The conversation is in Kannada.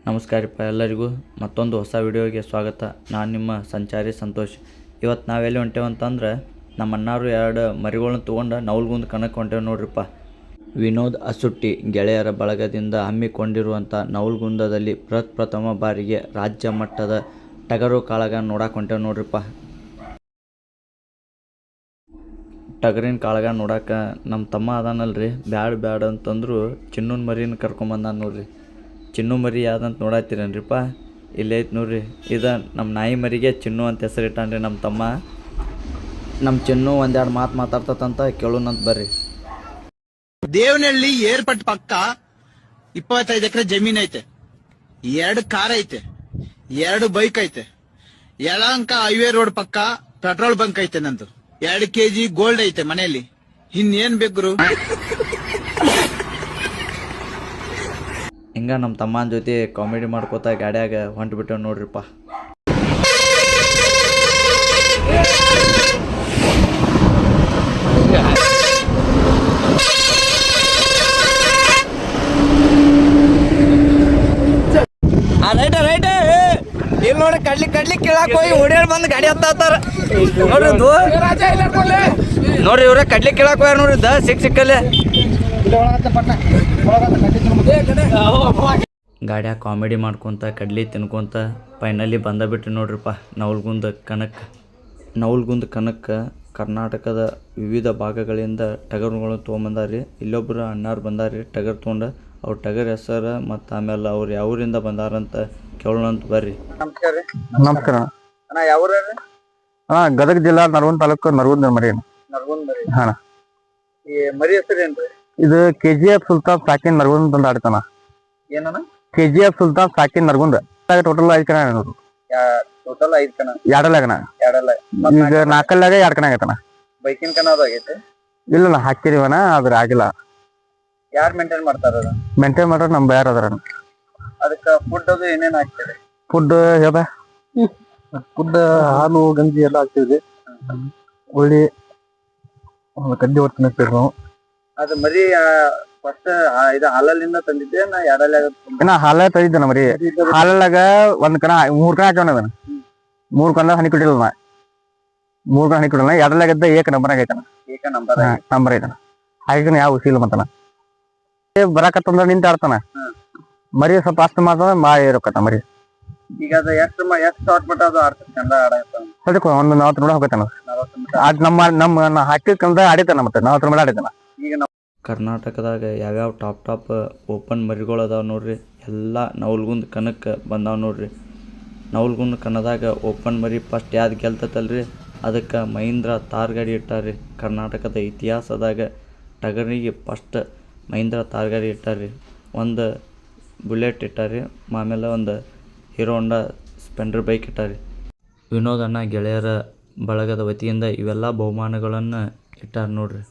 ನಮಸ್ಕಾರಪ್ಪ ಎಲ್ಲರಿಗೂ ಮತ್ತೊಂದು ಹೊಸ ವಿಡಿಯೋಗೆ ಸ್ವಾಗತ. ನಾನು ನಿಮ್ಮ ಸಂಚಾರಿ ಸಂತೋಷ್. ಇವತ್ತು ನಾವೆಲ್ಲಿ ಹೊಂಟೇವು ಅಂತಂದ್ರೆ ನಮ್ಮ ಅಣ್ಣಾರು 2 ಮರಿಗಳನ್ನ ತೊಗೊಂಡು ನವಲ್ಗುಂದ ಕಣಕ್ಕೆ ಹೊಂಟೇವು ನೋಡ್ರಿಪ್ಪ. ವಿನೋದ್ ಅಸುಟ್ಟಿ ಗೆಳೆಯರ ಬಳಗದಿಂದ ಹಮ್ಮಿಕೊಂಡಿರುವಂಥ ನವಲ್ಗುಂದದಲ್ಲಿ ಪ್ರಥಮ ಬಾರಿಗೆ ರಾಜ್ಯ ಮಟ್ಟದ ಟಗರು ಕಾಳಗ ನೋಡಕ್ಕೆ ಹೊಂಟೇವು ನೋಡ್ರಿಪ್ಪ. ಟಗರಿನ ಕಾಳಗ ನೋಡಕ್ಕೆ ನಮ್ಮ ತಮ್ಮ ಅದಾನಲ್ರಿ, ಬ್ಯಾಡ ಅಂತಂದ್ರು ಚಿನ್ನೂನ್ ಮರಿನ ಕರ್ಕೊಂಬಂದಾನ ನೋಡ್ರಿ. ಚಿನ್ನು ಮರಿ ಯಾವ್ದಂತ ನೋಡತ್ತೀರೇನ್ರಿಪ್ಪ, ಇಲ್ಲೇ ಐತೆ ನೋಡ್ರಿ. ಇದು ನಮ್ಮ ನಾಯಿ ಮರಿಗೆ ಚಿನ್ನು ಅಂತ ಹೆಸರಿಟ್ಟಾನ್ರಿ ನಮ್ಮ ತಮ್ಮ. ನಮ್ಮ ಚಿನ್ನು ಒಂದೆರಡು ಮಾತಾಡ್ತಂತ ಕೇಳೋಣಂತ ಬರ್ರಿ. ದೇವನಹಳ್ಳಿ ಏರ್ಪಟ್ ಪಕ್ಕ 25 ಎಕರೆ ಜಮೀನ್ ಐತೆ, 2 ಕಾರ್ ಐತೆ, 2 ಬೈಕ್ ಐತೆ. ಯಲಹಂಕ ಹೈವೇ ರೋಡ್ ಪಕ್ಕ ಪೆಟ್ರೋಲ್ ಬಂಕ್ ಐತೆ. ನಂದು 2 kg ಗೋಲ್ಡ್ ಐತೆ ಮನೆಯಲ್ಲಿ. ಇನ್ನೇನ್ ಬೇಕು? ಹಿಂಗ ನಮ್ಮ ತಮ್ಮನ ಜೊತೆ ಕಾಮಿಡಿ ಮಾಡ್ಕೋತ ಗಾಡ್ಯಾಗ ಹೊಂಟ್ಬಿಟ್ಟೆವು ನೋಡ್ರಿಪ್ಪ. ರೈಟ್ ಇಲ್ಲಿ ನೋಡಿ ಕಡ್ಲಿ ಕೇಳಾಕ ಹೋಗಿ ಓಡ್ಯಾಡ್ ಬಂದು ಗಾಡಿ ಹತ್ತಾರ ನೋಡ್ರಿ. ನೋಡ್ರಿ ಇವ್ರ ಕಡ್ಲಿ ಕೇಳಾಕ ಹೋಗ್ಯಾರ ನೋಡ್ರಿ. ಸಿಕ್ಕಲ್ಲೇ ಗಾಡ್ಯಾಗ ಕಾಮಿಡಿ ಮಾಡ್ಕೊತ ಕಡ್ಲಿ ತಿನ್ಕೊತ ಫೈನಲಿ ಬಂದಬಿಟ್ರಿ ನೋಡ್ರಿಪ್ಪ ನವಲ್ಗುಂದ ಕಣಕ್ಕೆ. ಕರ್ನಾಟಕದ ವಿವಿಧ ಭಾಗಗಳಿಂದ ಟಗರುಗಳು ತೊಗೊಂಬಂದಾರಿ. ಇಲ್ಲೊಬ್ರು ಅಣ್ಣಾರು ಬಂದಾರಿ ಟಗರ್ ತೊಗೊಂಡು. ಅವ್ರ ಟಗರ್ ಹೆಸರು ಮತ್ತು ಆಮೇಲೆ ಅವ್ರು ಯಾವೂರಿಂದ ಬಂದಾರಂತ ಕೇಳೋಣಂತ ಬರ್ರಿ. ನಮಸ್ಕಾರ ಅಣ್ಣ, ಯಾವ ಗದಗ ಜಿಲ್ಲಾ ನರಗುಂದ ತಾಲೂಕು ನರಗುಂದ ಮರಿ. ಹಾ, ಮರಿ ಹೆಸರೇನ್ರಿ? ಇದು KGF ಸುಲ್ತಾನ್ ಸಾಕಿನ್ ನರಗುಂದ ಅಂತ ಆಡ್ತಾನ. ಏನಣ್ಣ? KGF ಸುಲ್ತಾನ್ ಸಾಕಿನ್ ನರಗುಂದ. ಟೋಟಲ್ 5 ಕಣ. ಟೋಟಲ್ 5 ಕಣ. ಎರಡಲ್ಲಾಗಣ ಈಗ 4 2 ಕಣ ಆಗೈತನ. ಬೈಕಿನ ಕಣ ಆಗೈತೆ? ಇಲ್ಲ ಹಾಕಿರಿವನ, ಆದ್ರ ಆಗಿಲ್ಲ. ಯಾರು ಮೇಂಟೈನ್ ಮಾಡ್ತಾರ? ಮೇಂಟೈನ್ ಮಾಡ್ರ ನಮ್ ಬೇರೆ ಅದ್ರ. ಅದಕ್ಕ ಫುಡ್ ಅದು ಏನೇನ್ ಹಾಕ್ತೀರಿ? ಫುಡ್ ಹೇಳ್ದ ಫುಡ್ ಹಾಲು ಗಂಜಿ ಎಲ್ಲ ಹಾಕ್ತಿದ್ವಿ. ಉಳ್ಳಿ ಕಡ್ಡಿ ಹೊಡ್ತೀನಿ ನಾವು. ಅದು ಮರಿ ಫಸ್ಟ್ ಇದು ಹಾಲಲ್ಲಿಂದ ತಂದಿದ್ದೆ ನಾ ಎರಡಲ್ಲಿ ಇನ್ನ ಹಾಲ ತಂದಿದ್ದೆ ಮರಿ. ಹಾಲಲ್ಲಾಗ 1 ಕಣ 3 ಕಣ ಹಾಕ್ಯವನ ಅದನ್ನ. 3 ಕಣ ಹನಿ ಕೊಟ್ಟಿಲ್ಲ ನಾ. 3 ಕಣ ಹನಿ ಕೊಟ್ಟಿಲ್ಲ. ಎರಡಲ್ಲಾಗದ್ದ ಏಕ ನಂಬರ್ ಆಗೈತನ. ನಂಬರ್ ಐತನ. ಹಾಕಿನ ಯಾವ ಉಸಿಲ್ ಮತ್ತನ ಬರಾಕತ್ತಂದ್ರ ನಿಂತ ಆಡ್ತಾನ. ಮರಿ ಸ್ವಲ್ಪ ಅಷ್ಟು ಮಾತ್ರ ಇರಕತ್ತ ಮರಿ. ಈಗ ಅದು ಎಷ್ಟು ಶಾರ್ಟ್ ಮಟ್ಟ ಅದು ಆಡ್ತದೆ? ಚಂದ ಸದ್ಯಕ್ಕೆ 40 ನೋಡ ಹೋಗತ್ತಾನ. ನಮ್ಮ ಹಾಕಿಕಂದ ಆಡಿತಾನ. ಮತ್ತೆ 40 ನೋಡ ಆಡಿತಾನ. ಈಗ ಕರ್ನಾಟಕದಾಗ ಯಾವ್ಯಾವ ಟಾಪ್ ಓಪನ್ ಮರಿಗಳು ಅದಾವ ನೋಡ್ರಿ. ಎಲ್ಲ ನವಲ್ಗುಂದ ಕಣಕ್ಕೆ ಬಂದಾವ ನೋಡ್ರಿ. ನವಲ್ಗುಂದ ಕಣದಾಗ ಓಪನ್ ಮರಿ ಫಸ್ಟ್ ಯಾವ್ದು ಗೆಲ್ತೈತಲ್ರಿ ಅದಕ್ಕೆ ಮಹೀಂದ್ರ ತಾರ್ ಗಾಡಿ ಇಟ್ಟಾರ್ರಿ. ಕರ್ನಾಟಕದ ಇತಿಹಾಸದಾಗ ಟಗರಿಗೆ ಫಸ್ಟ್ ಮಹೀಂದ್ರ ತಾರ್ ಗಾಡಿ ಇಟ್ಟಾರ್ರಿ. ಒಂದು ಬುಲೆಟ್ ಇಟ್ಟಾರ್ರಿ, ಆಮೇಲೆ ಒಂದು ಹೀರೋ ಹೋಂಡಾ ಸ್ಪೆಂಡರ್ ಬೈಕ್ ಇಟ್ಟಾರ್ರಿ. ವಿನೋದ್ ಅಣ್ಣ ಗೆಳೆಯರ ಬಳಗದ ವತಿಯಿಂದ ಇವೆಲ್ಲ ಬಹುಮಾನಗಳನ್ನು ಇಟ್ಟಾರ ನೋಡ್ರಿ.